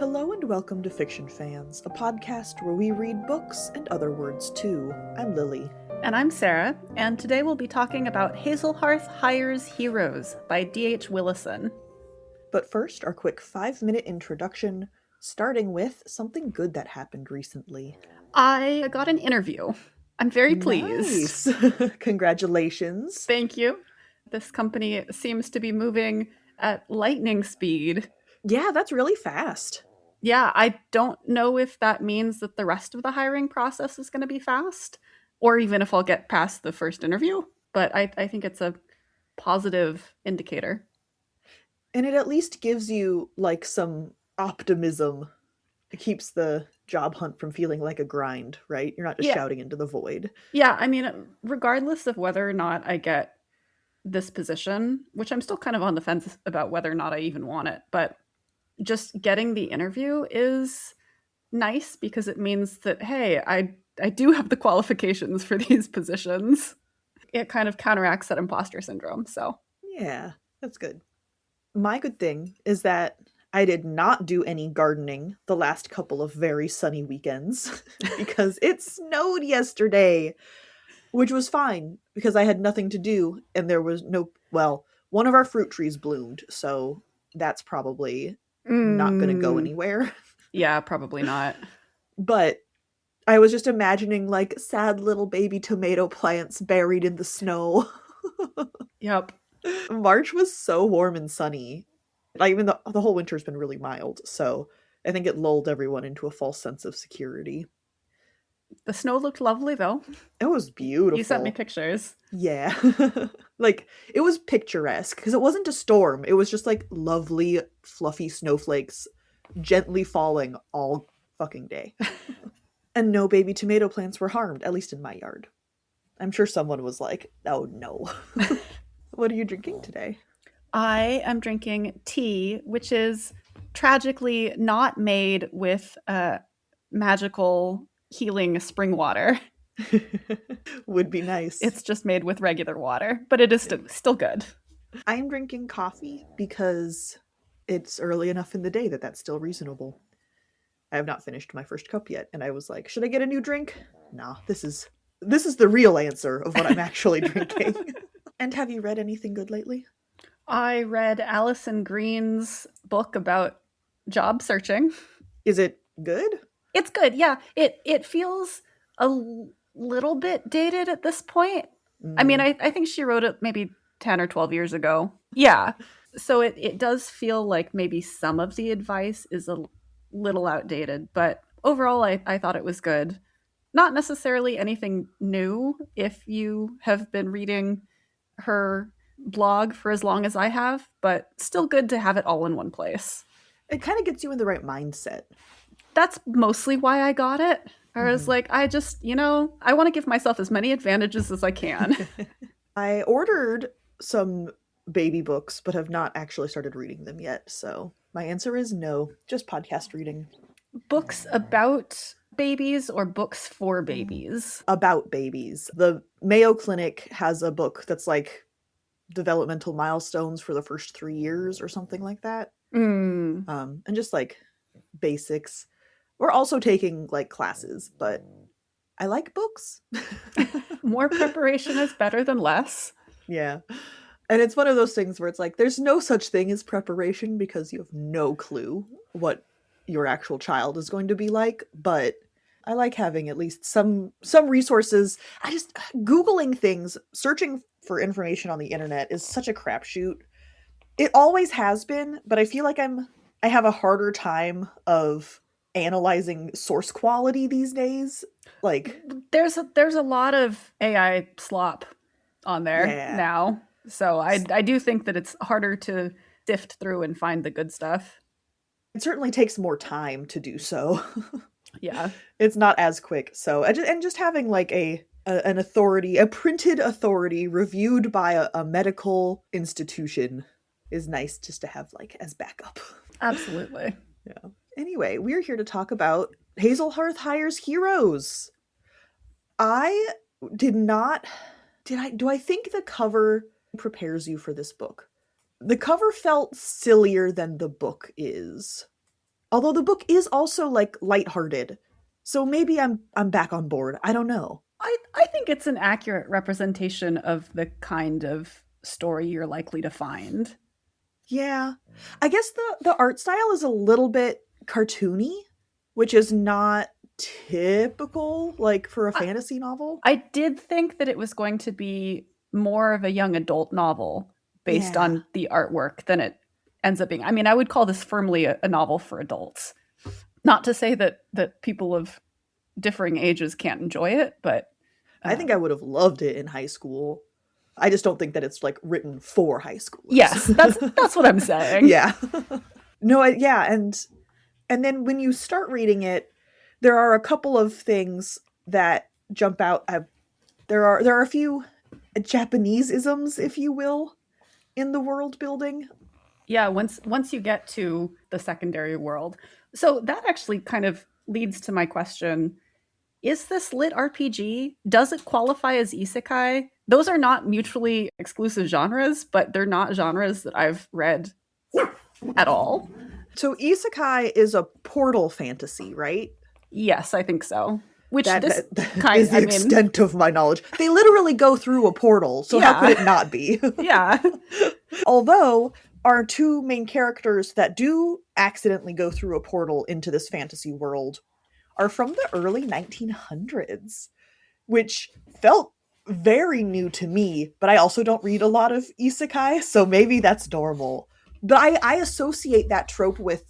Hello and welcome to Fiction Fans, a podcast where we read books and other words too. I'm Lily. And I'm Sarah, and today we'll be talking about Hazelhearth Hires Heroes by D.H. Willison. But first, our quick 5-minute introduction, starting with something good that happened recently. I got an interview. I'm very pleased. Nice! Congratulations. Thank you. This company seems to be moving at lightning speed. Yeah, that's really fast. Yeah, I don't know if that means that the rest of the hiring process is going to be fast, or even if I'll get past the first interview, but I think it's a positive indicator. And it at least gives you, like, some optimism. It keeps the job hunt from feeling like a grind, right? You're not just shouting into the void. Yeah, I mean, regardless of whether or not I get this position, which I'm still kind of on the fence about whether or not I even want it, but just getting the interview is nice because it means that, hey, I do have the qualifications for these positions. It kind of counteracts that imposter syndrome, so. Yeah, that's good. My good thing is that I did not do any gardening the last couple of very sunny weekends because it snowed yesterday, which was fine because I had nothing to do and there was one of our fruit trees bloomed, so that's probably not going to go anywhere. Yeah, probably not. But I was just imagining like sad little baby tomato plants buried in the snow. Yep. March was so warm and sunny. Like, even the whole winter's been really mild, so I think it lulled everyone into a false sense of security. The snow looked lovely, though. It was beautiful. You sent me pictures. Yeah. Like, it was picturesque, because it wasn't a storm. It was just, like, lovely, fluffy snowflakes gently falling all fucking day. And no baby tomato plants were harmed, at least in my yard. I'm sure someone was like, oh no. What are you drinking today? I am drinking tea, which is tragically not made with magical healing spring water. Would be nice. It's just made with regular water, but it is still good. I'm drinking coffee because it's early enough in the day that that's still reasonable. I have not finished my first cup yet, and I was like, should I get a new drink? Nah, this is the real answer of what I'm actually drinking. And have you read anything good lately? I read Allison Green's book about job searching. Is it good? It's good, yeah. It feels a little bit dated at this point. I mean, I think she wrote it maybe 10 or 12 years ago. Yeah. So it does feel like maybe some of the advice is a little outdated, but overall I thought it was good. Not necessarily anything new if you have been reading her blog for as long as I have, but still good to have it all in one place. It kind of gets you in the right mindset. That's mostly why I got it. I was like, I just, I want to give myself as many advantages as I can. I ordered some baby books, but have not actually started reading them yet. So my answer is no, just podcast reading. Books about babies or books for babies? About babies. The Mayo Clinic has a book that's like developmental milestones for the first 3 years or something like that. And just like basics. We're also taking like classes, but I like books. More preparation is better than less. Yeah. And it's one of those things where it's like, there's no such thing as preparation because you have no clue what your actual child is going to be like. But I like having at least some resources. Googling things, searching for information on the internet is such a crapshoot. It always has been, but I feel like I have a harder time of analyzing source quality these days. Like, there's a lot of AI slop on there now. So I do think that it's harder to sift through and find the good stuff. It certainly takes more time to do so. Yeah. It's not as quick. So, and just having like an authority, a printed authority reviewed by a medical institution is nice just to have like as backup. Absolutely. Yeah. Anyway, we're here to talk about Hazelhearth Hires Heroes. Do I think the cover prepares you for this book? The cover felt sillier than the book is. Although the book is also like lighthearted. So maybe I'm back on board. I don't know. I think it's an accurate representation of the kind of story you're likely to find. Yeah. I guess the art style is a little bit cartoony, which is not typical like for a fantasy novel. I did think that it was going to be more of a young adult novel based on the artwork than it ends up being. I mean, I would call this firmly a novel for adults. Not to say that people of differing ages can't enjoy it, but I think I would have loved it in high school. I just don't think that it's like written for high schoolers. Yes, that's what I'm saying. Yeah. No, yeah, and then when you start reading it, there are a couple of things that jump out. There are a few Japanese-isms, if you will, in the world building. Yeah, once you get to the secondary world. So that actually kind of leads to my question. Is this lit RPG? Does it qualify as isekai? Those are not mutually exclusive genres, but they're not genres that I've read at all. So isekai is a portal fantasy, right? Yes, I think so. Which that this is the extent of my knowledge. They literally go through a portal, so how could it not be? Yeah. Although our two main characters that do accidentally go through a portal into this fantasy world are from the early 1900s, which felt very new to me, but I also don't read a lot of isekai, so maybe that's normal. But I associate that trope with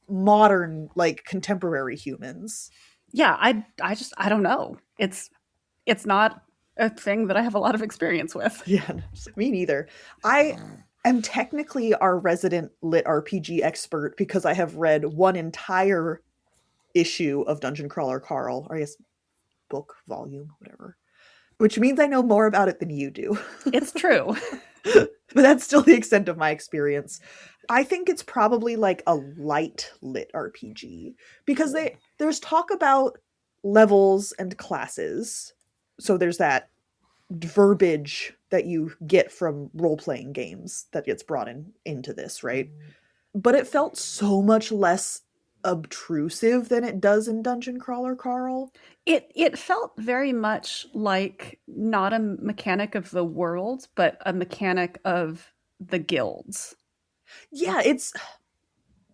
modern, like, contemporary humans. Yeah, I don't know. It's not a thing that I have a lot of experience with. Yeah, me neither. I am technically our resident lit RPG expert because I have read one entire issue of Dungeon Crawler Carl, or I guess book, volume, whatever. Which means I know more about it than you do. It's true. But that's still the extent of my experience. I think it's probably like a light lit RPG because there's talk about levels and classes. So there's that verbiage that you get from role-playing games that gets brought into this, right? But it felt so much less obtrusive than it does in Dungeon Crawler Carl. It felt very much like not a mechanic of the world, but a mechanic of the guilds. Yeah, it's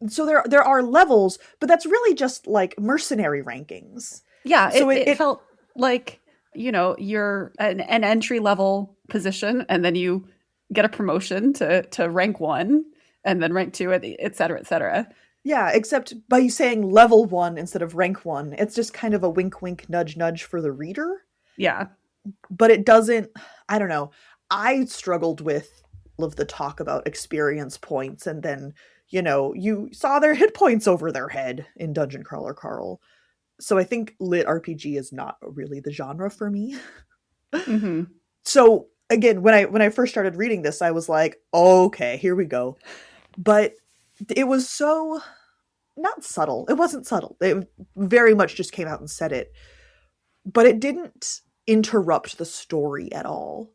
so there are levels, but that's really just like mercenary rankings. Yeah, so it felt like, you know, you're an entry level position, and then you get a promotion to rank 1, and then rank 2, et cetera, et cetera. Yeah, except by saying level 1 instead of rank 1, it's just kind of a wink, wink, nudge, nudge for the reader. Yeah. But it doesn't, I don't know. I struggled with all of the talk about experience points, and then, you know, you saw their hit points over their head in Dungeon Crawler Carl. So I think lit RPG is not really the genre for me. Mm-hmm. So again, when I first started reading this, I was like, okay, here we go. But it was so not subtle. It wasn't subtle. It very much just came out and said it. But it didn't interrupt the story at all.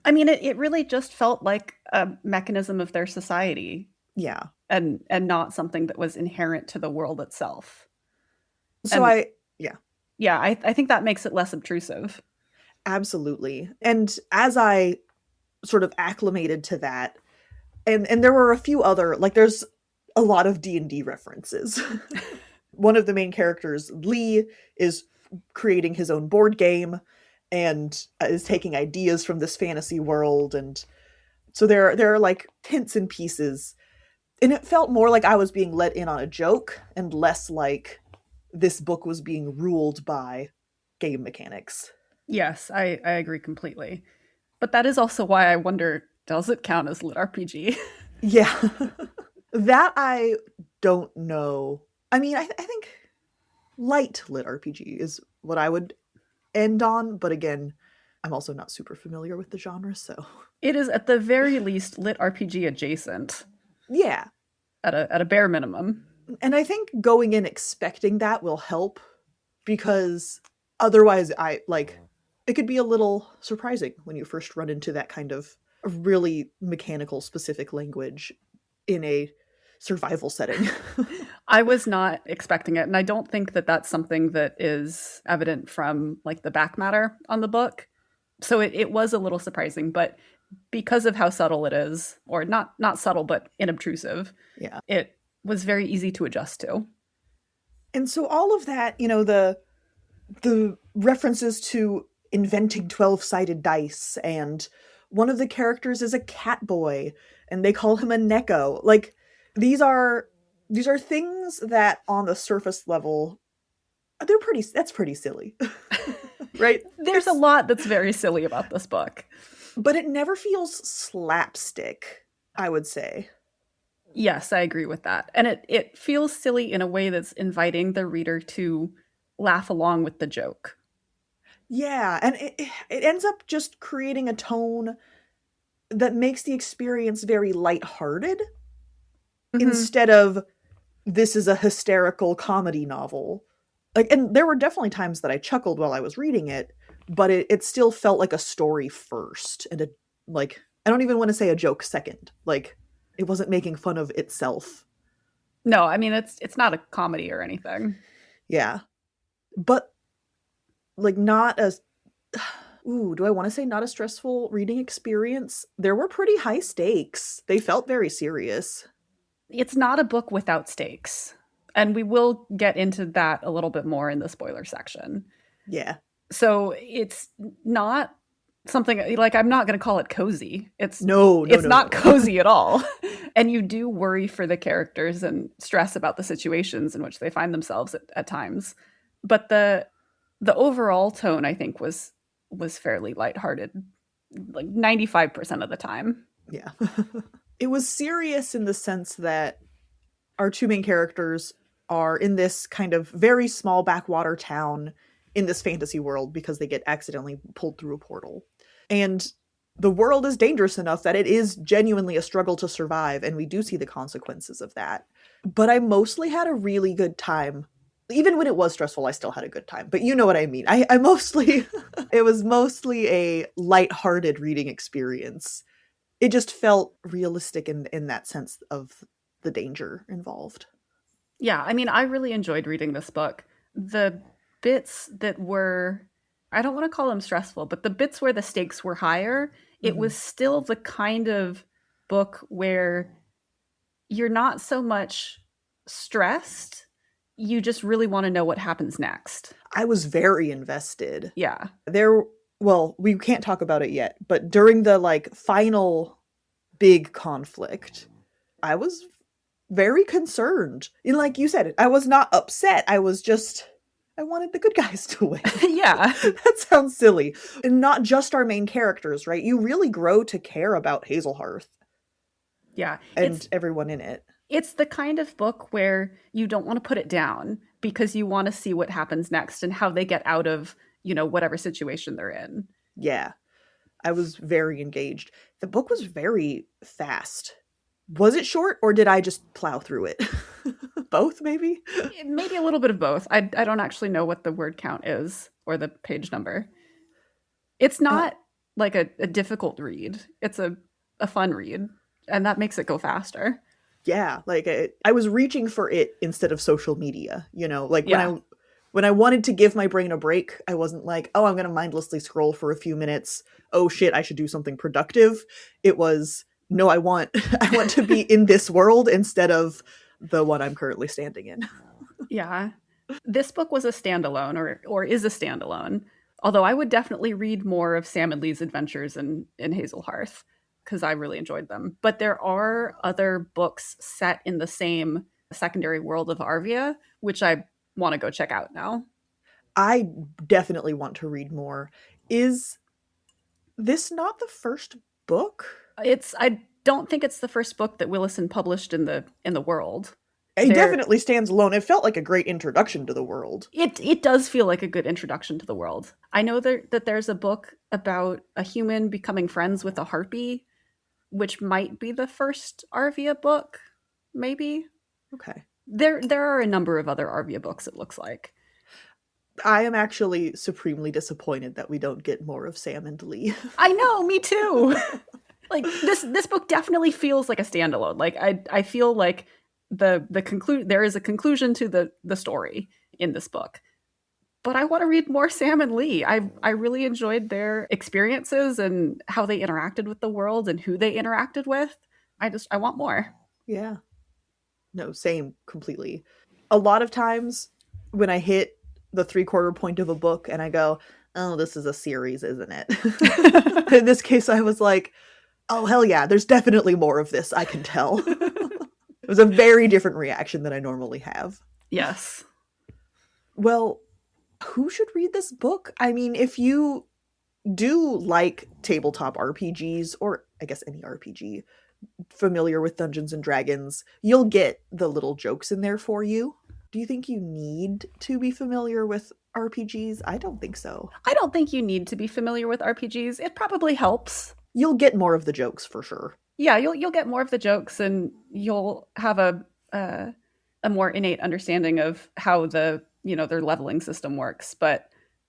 I mean, it really just felt like a mechanism of their society. Yeah. And not something that was inherent to the world itself. So Yeah, I think that makes it less obtrusive. Absolutely. And as I sort of acclimated to that, and there were a few other, like, there's a lot of D&D references. One of the main characters, Lee, is creating his own board game and is taking ideas from this fantasy world, and so there are like hints and pieces, and it felt more like I was being let in on a joke and less like this book was being ruled by game mechanics. Yes, I agree completely. But that is also why I wonder, does it count as lit RPG? Yeah. That I don't know. I mean, I think light lit RPG is what I would end on, but again, I'm also not super familiar with the genre, so it is at the very least lit RPG adjacent. Yeah. At a bare minimum. And I think going in expecting that will help, because otherwise it could be a little surprising when you first run into that kind of really mechanical specific language in a survival setting. I was not expecting it, and I don't think that that's something that is evident from like the back matter on the book. So it was a little surprising, but because of how subtle it is, or not subtle but inobtrusive, Yeah. it was very easy to adjust to. And so all of that, the references to inventing 12-sided dice, and one of the characters is a cat boy and they call him a neko. Like, these are things that on the surface level, that's pretty silly. Right? There's a lot that's very silly about this book. But it never feels slapstick, I would say. Yes, I agree with that. And it feels silly in a way that's inviting the reader to laugh along with the joke. Yeah, and it ends up just creating a tone that makes the experience very lighthearted, instead of, this is a hysterical comedy novel. Like, and there were definitely times that I chuckled while I was reading it, but it still felt like a story first, and I don't even want to say a joke second. Like, it wasn't making fun of itself. No, I mean it's not a comedy or anything. Yeah. But like, not as do I want to say not a stressful reading experience? There were pretty high stakes. They felt very serious. It's not a book without stakes. And we will get into that a little bit more in the spoiler section. Yeah. So it's not something like, I'm not going to call it cozy. It's no, not cozy at all. And you do worry for the characters and stress about the situations in which they find themselves at times. But the overall tone, I think, was fairly lighthearted, like 95% of the time. Yeah. It was serious in the sense that our two main characters are in this kind of very small backwater town in this fantasy world because they get accidentally pulled through a portal. And the world is dangerous enough that it is genuinely a struggle to survive, and we do see the consequences of that. But I mostly had a really good time. Even when it was stressful, I still had a good time. But you know what I mean. I mostly, it was mostly a lighthearted reading experience. It just felt realistic in that sense of the danger involved. Yeah, I mean, I really enjoyed reading this book. The bits that were, I don't want to call them stressful, but the bits where the stakes were higher, it was still the kind of book where you're not so much stressed, you just really want to know what happens next. I was very invested. Yeah. Well, we can't talk about it yet, but during the final big conflict, I was very concerned. And like you said, I was not upset. I wanted the good guys to win. Yeah. That sounds silly. And not just our main characters, right? You really grow to care about Hazelhearth. Yeah. And everyone in it. It's the kind of book where you don't want to put it down because you want to see what happens next and how they get out of, whatever situation they're in. Yeah. I was very engaged. The book was very fast. Was it short, or did I just plow through it? Both, maybe? Maybe a little bit of both. I don't actually know what the word count is or the page number. It's not like a difficult read. It's a fun read, and that makes it go faster. Yeah, I was reaching for it instead of social media, when I wanted to give my brain a break, I wasn't like, oh, I'm going to mindlessly scroll for a few minutes. Oh shit, I should do something productive. It was, no, I want to be in this world instead of the one I'm currently standing in. Yeah. This book was a standalone or is a standalone. Although I would definitely read more of Sam and Lee's adventures in Hazelhearth because I really enjoyed them. But there are other books set in the same secondary world of Arvia, which I want to go check out now. I definitely want to read more. Is this not the first book? I don't think it's the first book that Willison published in the world. It definitely stands alone. It felt like a great introduction to the world. It does feel like a good introduction to the world. I know that there's a book about a human becoming friends with a harpy, which might be the first Arvia book, maybe. Okay. There are a number of other Arvia books, it looks like. I am actually supremely disappointed that we don't get more of Sam and Lee. I know, me too. Like this book definitely feels like a standalone. Like I feel like there is a conclusion to the story in this book. But I want to read more Sam and Lee. I really enjoyed their experiences and how they interacted with the world and who they interacted with. I want more. Yeah. No, same completely. A lot of times when I hit the 3/4 point of a book and I go, oh, this is a series, isn't it? In this case, I was like, oh, hell yeah, there's definitely more of this, I can tell. It was a very different reaction than I normally have. Yes. Well, who should read this book? I mean, if you do like tabletop RPGs, or I guess any RPG, familiar with Dungeons and Dragons, you'll get the little jokes in there for you. Do you think you need to be familiar with RPGs? I don't think so. I don't think you need to be familiar with RPGs. It probably helps. You'll get more of the jokes for sure. Yeah, you'll get more of the jokes, and you'll have a more innate understanding of how their leveling system works. But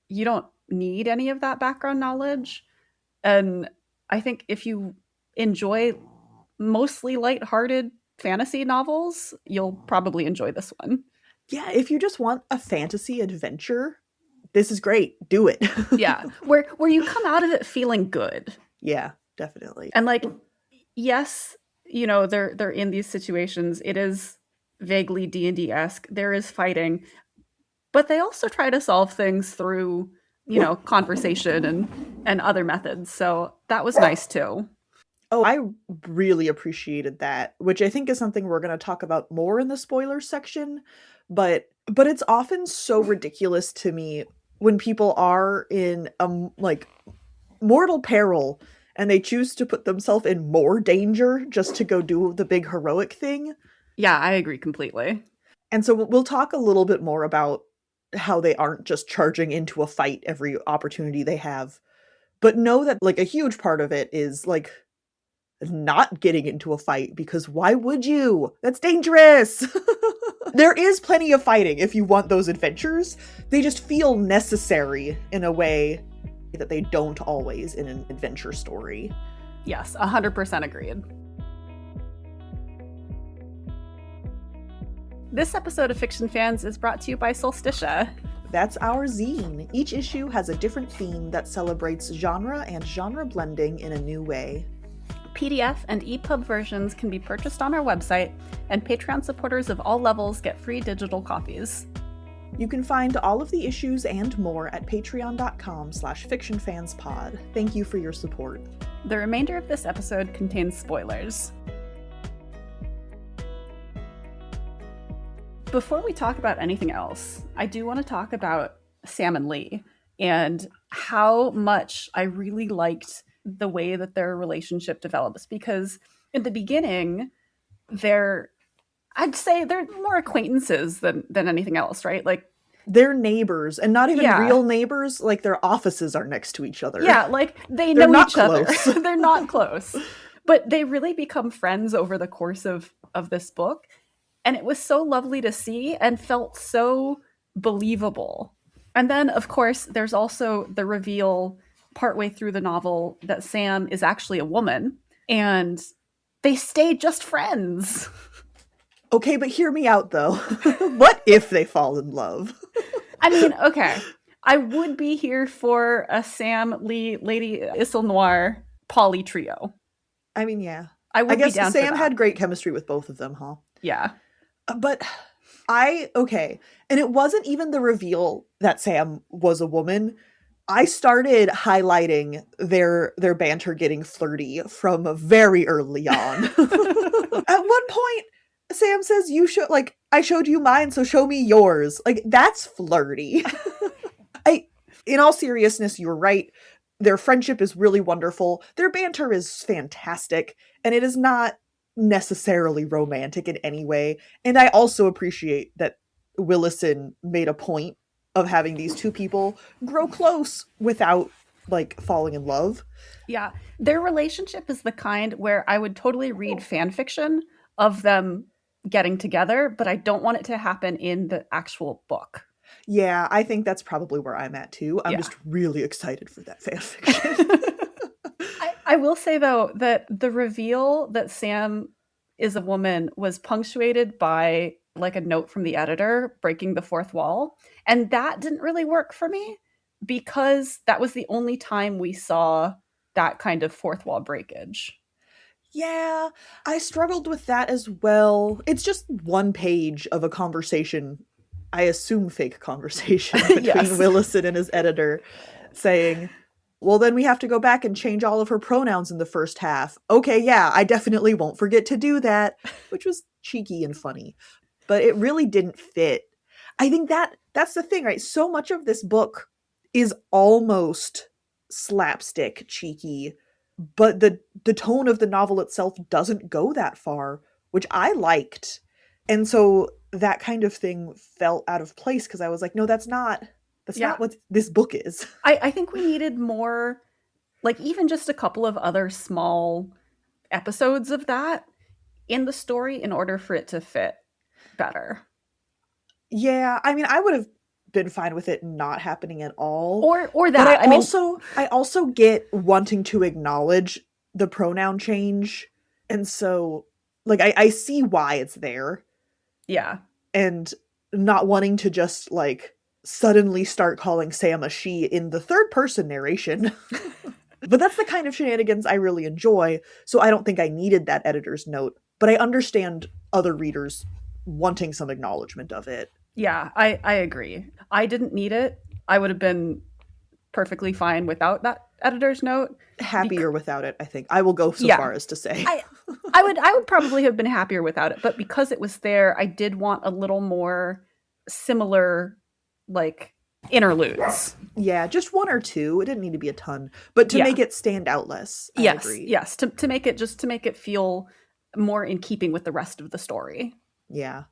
you don't need any of that background knowledge. And I think if you enjoy mostly lighthearted fantasy novels, you'll probably enjoy this one. Yeah, if you just want a fantasy adventure, this is great. Do it. Yeah, where you come out of it feeling good. Yeah, definitely. And like, yes, they're in these situations. It is vaguely D&D-esque. There is fighting, but they also try to solve things through, conversation and other methods. So that was nice too. Oh, I really appreciated that, which I think is something we're going to talk about more in the spoilers section. But it's often so ridiculous to me when people are in mortal peril and they choose to put themselves in more danger just to go do the big heroic thing. Yeah, I agree completely. And so we'll talk a little bit more about how they aren't just charging into a fight every opportunity they have. But know that a huge part of it is not getting into a fight, because why would you? That's dangerous. There is plenty of fighting if you want those adventures. They just feel necessary in a way that they don't always in an adventure story. Yes, 100% agreed. This episode of Fiction Fans is brought to you by Solsticia. That's our zine. Each issue has a different theme that celebrates genre and genre blending in a new way. PDF and EPUB versions can be purchased on our website, and Patreon supporters of all levels get free digital copies. You can find all of the issues and more at patreon.com/fictionfanspod. Thank you for your support. The remainder of this episode contains spoilers. Before we talk about anything else, I do want to talk about Sam and Lee and how much I really liked the way that their relationship develops, because in the beginning, I'd say they're more acquaintances than anything else, right? They're neighbors, and not even real neighbors. Their offices are next to each other. Yeah, they know each other. They're not close. But they really become friends over the course of this book. And it was so lovely to see and felt so believable. And then, of course, there's also the reveal partway through the novel that Sam is actually a woman, and they stay just friends. Okay, but hear me out, though. What if they fall in love? I mean, okay. I would be here for a Sam, Lee, Lady Isilnoir poly trio. I mean, yeah. I guess be down Sam had great chemistry with both of them, huh? Yeah. But okay. And it wasn't even the reveal that Sam was a woman. I started highlighting their banter getting flirty from very early on. At one point, Sam says, I showed you mine, so show me yours. That's flirty. In all seriousness, you're right. Their friendship is really wonderful. Their banter is fantastic. And it is not necessarily romantic in any way. And I also appreciate that Willison made a point of having these two people grow close without falling in love. Yeah. Their relationship is the kind where I would totally read fan fiction of them getting together, but I don't want it to happen in the actual book. Yeah, I think that's probably where I'm at too. I'm just really excited for that fan fiction. I will say though that the reveal that Sam is a Woman was punctuated by like a note from the editor breaking the fourth wall. And that didn't really work for me because that was the only time we saw that kind of fourth wall breakage. Yeah, I struggled with that as well. It's just one page of a conversation, I assume fake conversation, between Yes. Willison and his editor saying, well, then we have to go back and change all of her pronouns in the first half. Okay, yeah, I definitely won't forget to do that, which was cheeky and funny. But it really didn't fit. I think that's the thing, right? So much of this book is almost slapstick cheeky, but the tone of the novel itself doesn't go that far, which I liked. And so that kind of thing felt out of place because I was like, no, that's not what this book is. I think we needed more, like even just a couple of other small episodes of that in the story in order for it to fit better. Yeah, I mean, I would have been fine with it not happening at all. Or that. But I also get wanting to acknowledge the pronoun change. And so like I see why it's there. Yeah. And not wanting to just like suddenly start calling Sam a she in the third person narration. But that's the kind of shenanigans I really enjoy. So I don't think I needed that editor's note, but I understand other readers wanting some acknowledgement of it. Yeah, I agree. I didn't need it. I would have been perfectly fine without that editor's note. Happier without it, I think. I will go so far as to say. I would probably have been happier without it, but because it was there, I did want a little more similar, like, interludes. Yeah, just one or two. It didn't need to be a ton, but to make it stand out less. I agree. Yes, to make it feel more in keeping with the rest of the story. Yeah.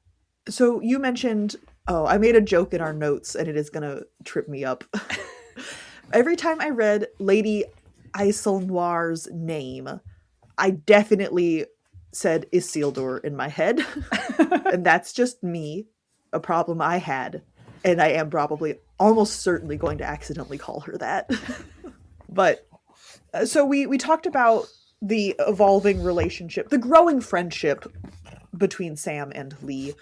So you mentioned, I made a joke in our notes and it is going to trip me up. Every time I read Lady Iseulnoir's name, I definitely said Isildur in my head. And that's just me, a problem I had. And I am probably almost certainly going to accidentally call her that. But so we talked about the evolving relationship, the growing friendship between Sam and Lee,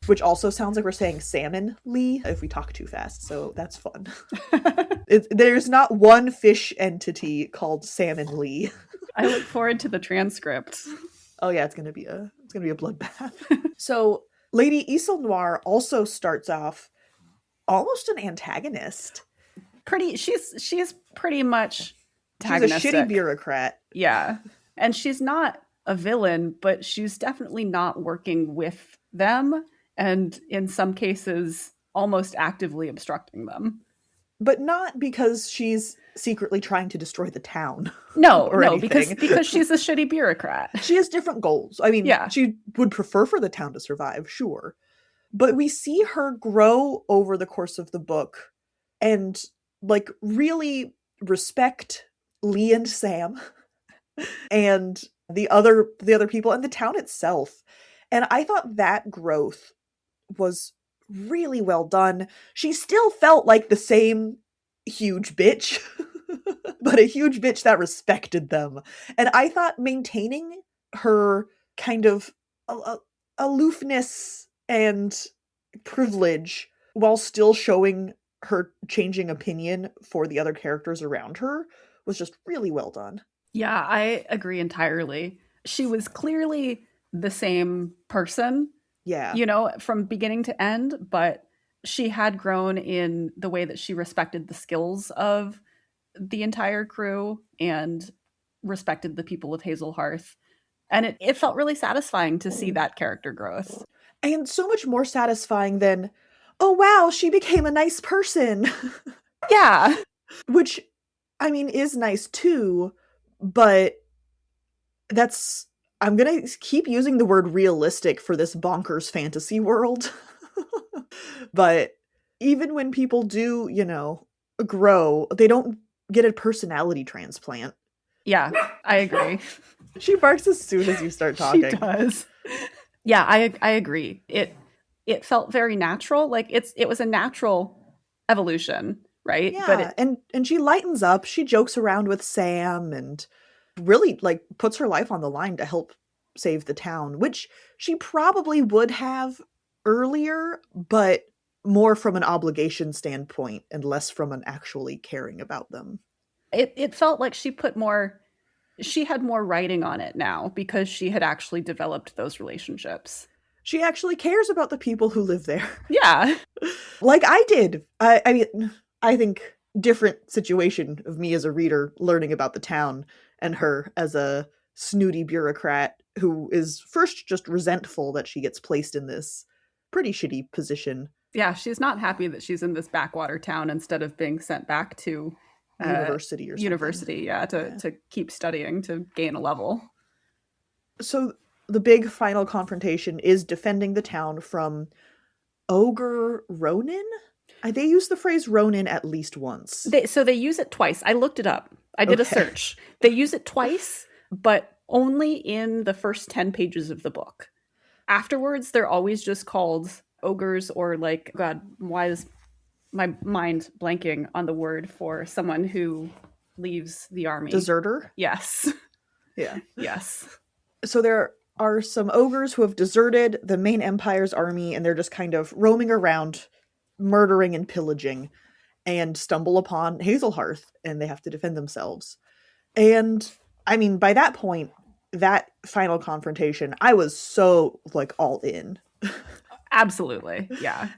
which also sounds like we're saying salmon Lee if we talk too fast. So that's fun. There's not one fish entity called Salmon Lee. I look forward to the transcript. Oh yeah, it's gonna be a bloodbath. So Lady Iseulnoir also starts off almost an antagonist. She's pretty much antagonistic. She's a shitty bureaucrat. Yeah. And she's not a villain, but she's definitely not working with them, and in some cases almost actively obstructing them. But not because she's secretly trying to destroy the town. No, because she's a shitty bureaucrat. She has different goals. I mean, she would prefer for the town to survive, sure. But we see her grow over the course of the book and like really respect Lee and Sam and the other people and the town itself. And I thought that growth was really well done. She still felt like the same huge bitch, but a huge bitch that respected them. And I thought maintaining her kind of aloofness and privilege while still showing her changing opinion for the other characters around her was just really well done. Yeah, I agree entirely. She was clearly the same person. Yeah. You know, from beginning to end, but she had grown in the way that she respected the skills of the entire crew and respected the people of Hazelhearth. And it felt really satisfying to see that character growth. And so much more satisfying than, oh wow, she became a nice person. Yeah. Which, I mean, is nice too, but I'm going to keep using the word realistic for this bonkers fantasy world. But even when people do, grow, they don't get a personality transplant. Yeah, I agree. She barks as soon as you start talking. She does. Yeah, I agree. It felt very natural. Like it was a natural evolution, right? Yeah, but and she lightens up. She jokes around with Sam and really like puts her life on the line to help save the town, which she probably would have earlier, but more from an obligation standpoint and less from an actually caring about them. It felt like she had more writing on it now because she had actually developed those relationships. She actually cares about the people who live there. Yeah. Like I did. I mean, I think different situation of me as a reader learning about the town and her as a snooty bureaucrat who is first just resentful that she gets placed in this pretty shitty position. Yeah, she's not happy that she's in this backwater town instead of being sent back to University or something. University, to keep studying to gain a level. So the big final confrontation is defending the town from Ogre Ronin. They use the phrase Ronin at least once. They use it twice. I looked it up. I did a search. They use it twice, but only in the first 10 pages of the book. Afterwards, they're always just called ogres, or like, God, why is my mind blanking on the word for someone who leaves the army? Deserter? Yes. Yeah. Yes. So there are some ogres who have deserted the main empire's army, and they're just kind of roaming around, murdering and pillaging, and stumble upon Hazelhearth, and they have to defend themselves. And, I mean, by that point, that final confrontation, I was so, like, all in. Absolutely, yeah.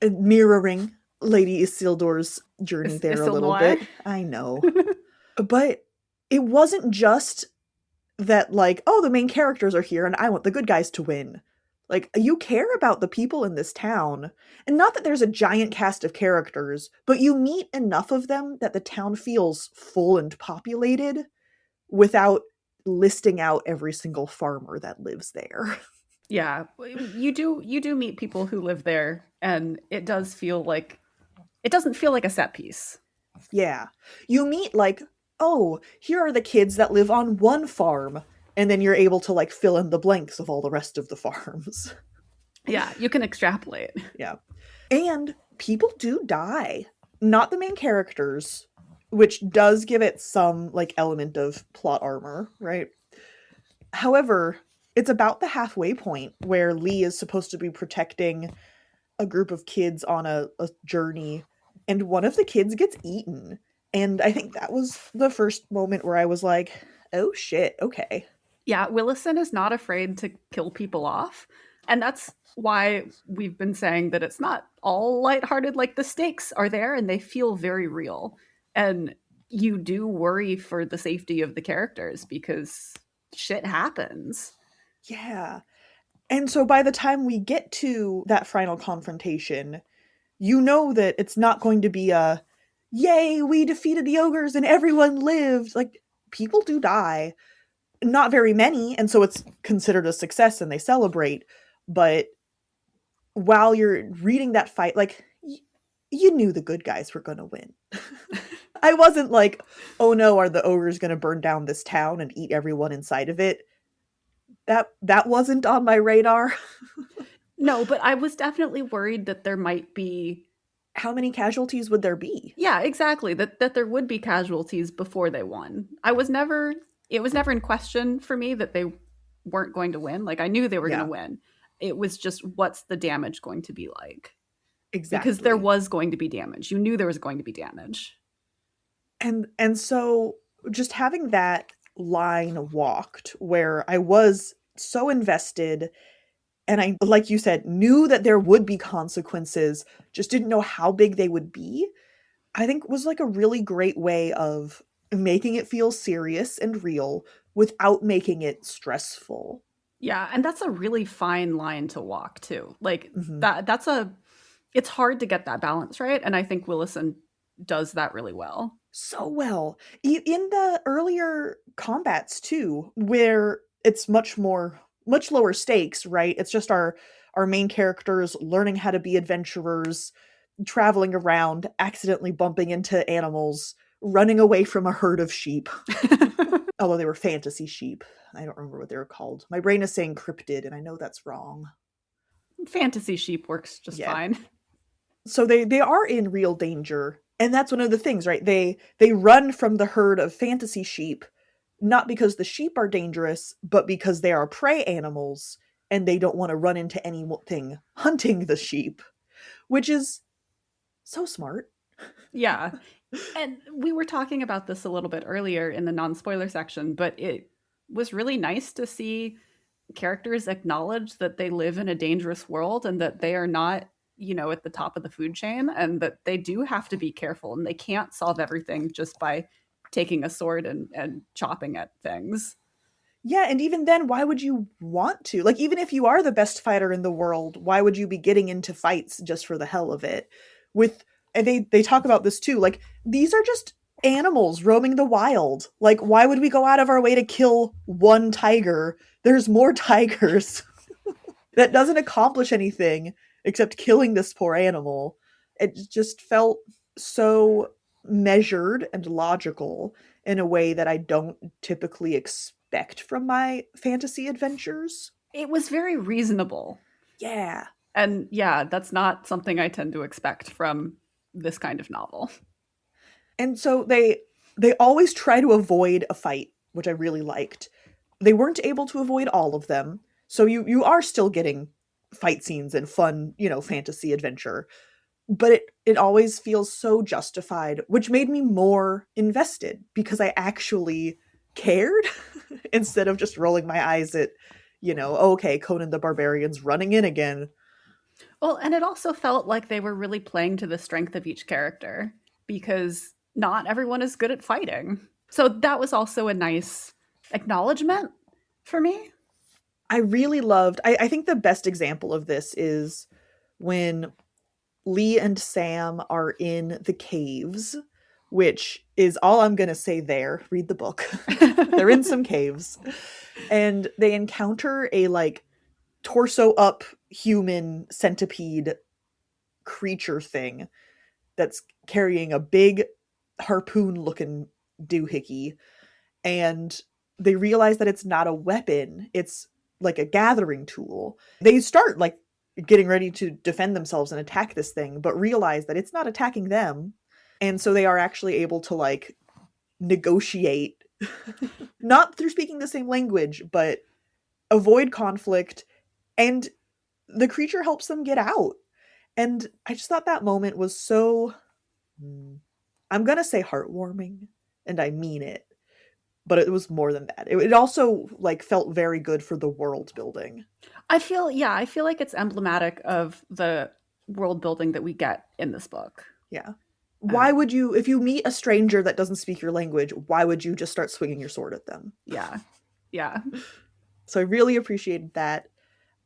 Mirroring Lady Isildur's journey there a little bit. I know. But it wasn't just that, like, oh, the main characters are here and I want the good guys to win. Like, you care about the people in this town. And not that there's a giant cast of characters, but you meet enough of them that the town feels full and populated without listing out every single farmer that lives there. Yeah, you do meet people who live there, and it doesn't feel like a set piece. Yeah. You meet, like, oh, here are the kids that live on one farm, and then you're able to, like, fill in the blanks of all the rest of the farms. Yeah, you can extrapolate. Yeah. And people do die. Not the main characters, which does give it some, like, element of plot armor, right? However, it's about the halfway point where Lee is supposed to be protecting a group of kids on a journey, and one of the kids gets eaten. And I think that was the first moment where I was like, oh shit, okay. Yeah, Willison is not afraid to kill people off. And that's why we've been saying that it's not all lighthearted. Like, the stakes are there and they feel very real. And you do worry for the safety of the characters because shit happens. Yeah. And so by the time we get to that final confrontation, you know that it's not going to be a, yay, we defeated the ogres and everyone lived. Like, people do die. Not very many, and so it's considered a success and they celebrate. But while you're reading that fight, like, you knew the good guys were going to win. I wasn't like, oh no, are the ogres going to burn down this town and eat everyone inside of it? That wasn't on my radar. No, but I was definitely worried that there might be... How many casualties would there be? Yeah, exactly. That there would be casualties before they won. It was never in question for me that they weren't going to win. Like, I knew they were going to win. It was just, what's the damage going to be like? Exactly. Because there was going to be damage. You knew there was going to be damage. And so just having that line walked where I was so invested, and I, like you said, knew that there would be consequences, just didn't know how big they would be, I think was like a really great way of making it feel serious and real without making it stressful. Yeah, and that's a really fine line to walk too. Like, it's hard to get that balance right, and I think Willison does that really well. So well. In the earlier combats too, where it's much lower stakes, right? It's just our main characters learning how to be adventurers, traveling around, accidentally bumping into animals, running away from a herd of sheep. Although they were fantasy sheep. I don't remember what they were called. My brain is saying cryptid, and I know that's wrong. Fantasy sheep works just fine. So they are in real danger. And that's one of the things, right? They run from the herd of fantasy sheep, not because the sheep are dangerous, but because they are prey animals and they don't want to run into anything hunting the sheep, which is so smart. Yeah. And we were talking about this a little bit earlier in the non-spoiler section, but it was really nice to see characters acknowledge that they live in a dangerous world and that they are not, at the top of the food chain, and that they do have to be careful and they can't solve everything just by taking a sword and chopping at things. Yeah, and even then, why would you want to? Like, even if you are the best fighter in the world, why would you be getting into fights just for the hell of it? With and they talk about this too. Like, these are just animals roaming the wild. Like, why would we go out of our way to kill one tiger? There's more tigers. That doesn't accomplish anything except killing this poor animal. It just felt so measured and logical in a way that I don't typically expect from my fantasy adventures. It was very reasonable. Yeah. And yeah, that's not something I tend to expect from this kind of novel. And so they always try to avoid a fight, which I really liked. They weren't able to avoid all of them. So you are still getting fight scenes and fun, fantasy adventure. But it always feels so justified, which made me more invested because I actually cared instead of just rolling my eyes at, okay, Conan the Barbarian's running in again. Well, and it also felt like they were really playing to the strength of each character because not everyone is good at fighting. So that was also a nice acknowledgement for me. I really loved, I think the best example of this is when Lee and Sam are in the caves, which is all I'm going to say there. Read the book. They're in some caves. And they encounter a, torso up human centipede creature thing that's carrying a big harpoon-looking doohickey. And they realize that it's not a weapon. It's like a gathering tool. They start, getting ready to defend themselves and attack this thing, but realize that it's not attacking them. And so they are actually able to negotiate, not through speaking the same language, but avoid conflict. And the creature helps them get out. And I just thought that moment was so, I'm going to say heartwarming, and I mean it, but it was more than that. It also felt very good for the world building. I feel like it's emblematic of the world building that we get in this book. Yeah. Why would you, if you meet a stranger that doesn't speak your language, why would you just start swinging your sword at them? Yeah. Yeah. So I really appreciated that.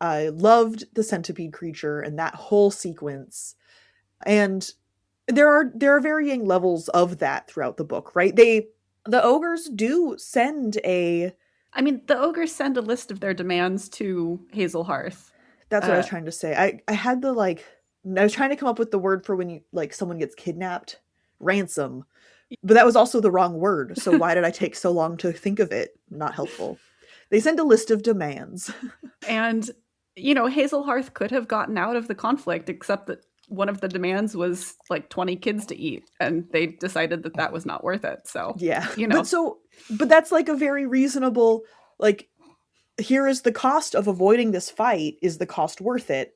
I loved the centipede creature and that whole sequence. And there are varying levels of that throughout the book, right? The ogres do send the ogres send a list of their demands to Hazelhearth. That's what I was trying to say. I had I was trying to come up with the word for when you someone gets kidnapped, ransom. But that was also the wrong word. So why did I take so long to think of it? Not helpful. They send a list of demands. And Hazelhearth could have gotten out of the conflict, except that one of the demands was 20 kids to eat, and they decided that was not worth it. So yeah, but that's a very reasonable, here is the cost of avoiding this fight. Is the cost worth it?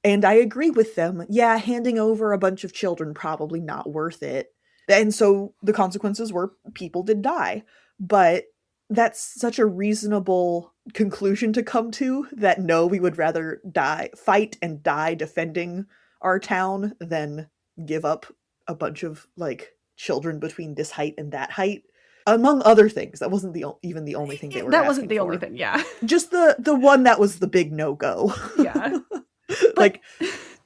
And I agree with them. Yeah, handing over a bunch of children, probably not worth it. And so the consequences were people did die. But that's such a reasonable conclusion to come to, that no, we would rather fight and die defending our town than give up a bunch of children between this height and that height. Among other things. That wasn't even the only thing they were That wasn't the for. only thing, yeah. Just the one that was the big no-go. Yeah.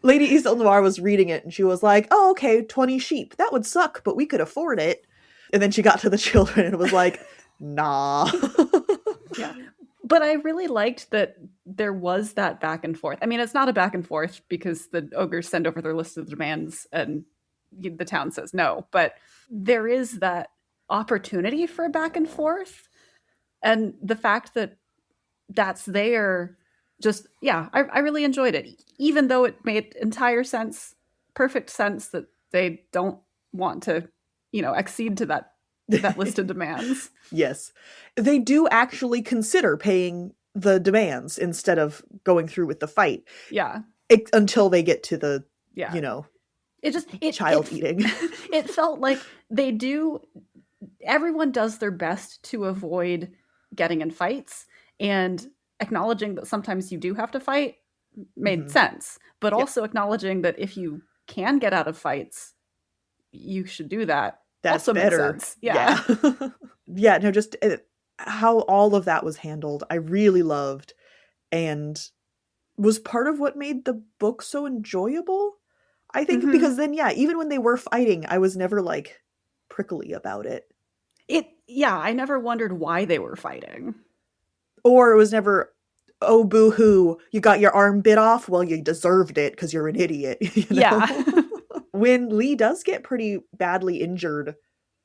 Lady Isle Noir was reading it and she was like, oh, okay, 20 sheep. That would suck, but we could afford it. And then she got to the children and was like, nah. Yeah. But I really liked that there was that back and forth. It's not a back and forth because the ogres send over their list of demands and the town says no. But there is that opportunity for a back and forth. And the fact that that's there, I really enjoyed it. Even though it made perfect sense that they don't want to, accede to that that list of demands. Yes. They do actually consider paying the demands instead of going through with the fight. Yeah. Until they get to the, Yeah. you know, it child eating. It felt like everyone does their best to avoid getting in fights, and acknowledging that sometimes you do have to fight made sense, but also acknowledging that if you can get out of fights, you should do that. That's also better. Makes sense. Yeah. Yeah, no, just how all of that was handled, I really loved, and was part of what made the book so enjoyable. I think because then, yeah, even when they were fighting, I was never like prickly about it. I never wondered why they were fighting. Or it was never, oh, boo-hoo, you got your arm bit off? Well, you deserved it because you're an idiot. You know? Yeah. When Lee does get pretty badly injured,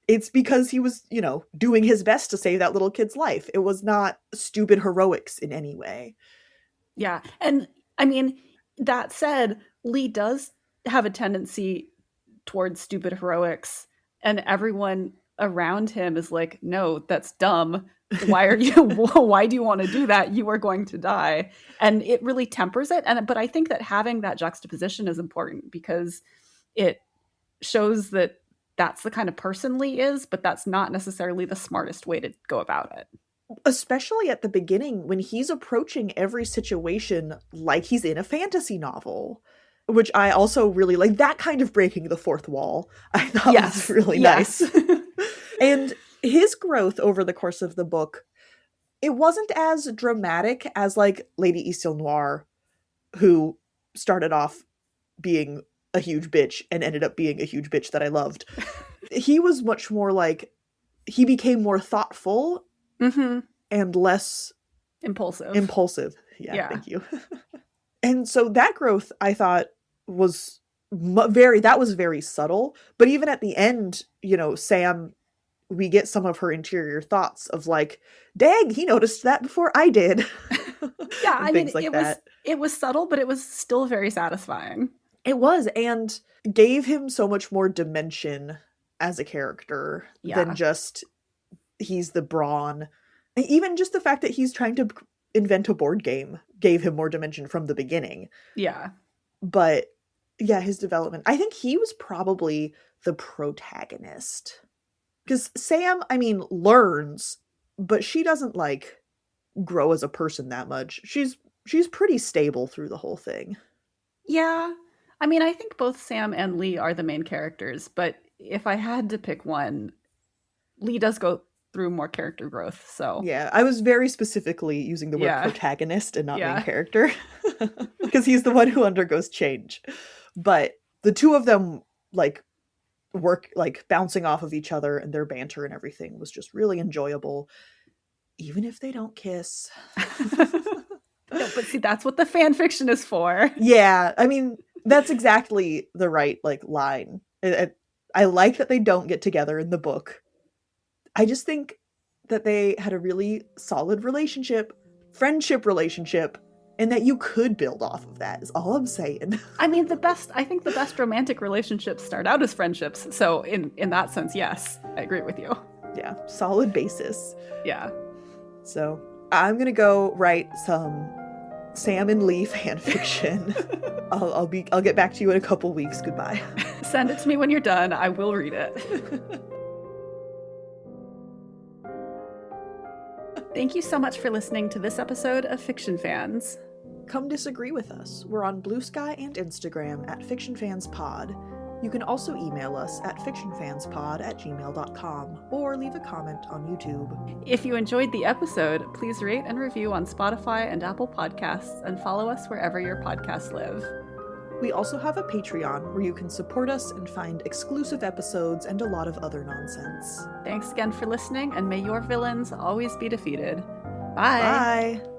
it's because he was, you know, doing his best to save that little kid's life. It was not stupid heroics in any way. Yeah. And I mean, that said, Lee does have a tendency towards stupid heroics, and everyone around him is like, no, that's dumb. Why do you want to do that? You are going to die. And it really tempers it. But I think that having that juxtaposition is important because it shows that that's the kind of person Lee is, but that's not necessarily the smartest way to go about it. Especially at the beginning when he's approaching every situation like he's in a fantasy novel, which I also really like. That kind of breaking the fourth wall I thought was really nice. And his growth over the course of the book, it wasn't as dramatic as like Lady Isle Noir, who started off being a huge bitch and ended up being a huge bitch that I loved. He was much more like, he became more thoughtful and less impulsive. Yeah. Thank you. And so that growth, I thought, was very subtle. But even at the end, you know, Sam, we get some of her interior thoughts of like, dang, he noticed that before I did. Yeah, I mean, it was subtle, but it was still very satisfying. It was, and gave him so much more dimension as a character than just he's the brawn. Even just the fact that he's trying to invent a board game gave him more dimension from the beginning. Yeah. But yeah, his development, I think he was probably the protagonist. Because Sam, I mean, learns, but she doesn't like grow as a person that much. She's pretty stable through the whole thing. Yeah. I mean, I think both Sam and Lee are the main characters, but if I had to pick one, Lee does go through more character growth. So yeah, I was very specifically using the word protagonist and not main character because he's the one who undergoes change. But the two of them like work like bouncing off of each other, and their banter and everything was just really enjoyable, even if they don't kiss. No, but see, that's what the fan fiction is for. Yeah, I mean, that's exactly the right like line. I like that they don't get together in the book. I just think that they had a really solid friendship relationship, and that you could build off of that is all I'm saying. I mean, I think the best romantic relationships start out as friendships. So in that sense, yes, I agree with you. Yeah, solid basis. Yeah. So I'm going to go write some Sam and Lee fan fiction. I'll get back to you in a couple weeks. Goodbye. Send it to me when you're done. I will read it. Thank you so much for listening to this episode of Fiction Fans. Come disagree with us. We're on Blue Sky and Instagram at FictionFansPod. You can also email us at fictionfanspod@gmail.com or leave a comment on YouTube. If you enjoyed the episode, please rate and review on Spotify and Apple Podcasts, and follow us wherever your podcasts live. We also have a Patreon where you can support us and find exclusive episodes and a lot of other nonsense. Thanks again for listening, and may your villains always be defeated. Bye! Bye!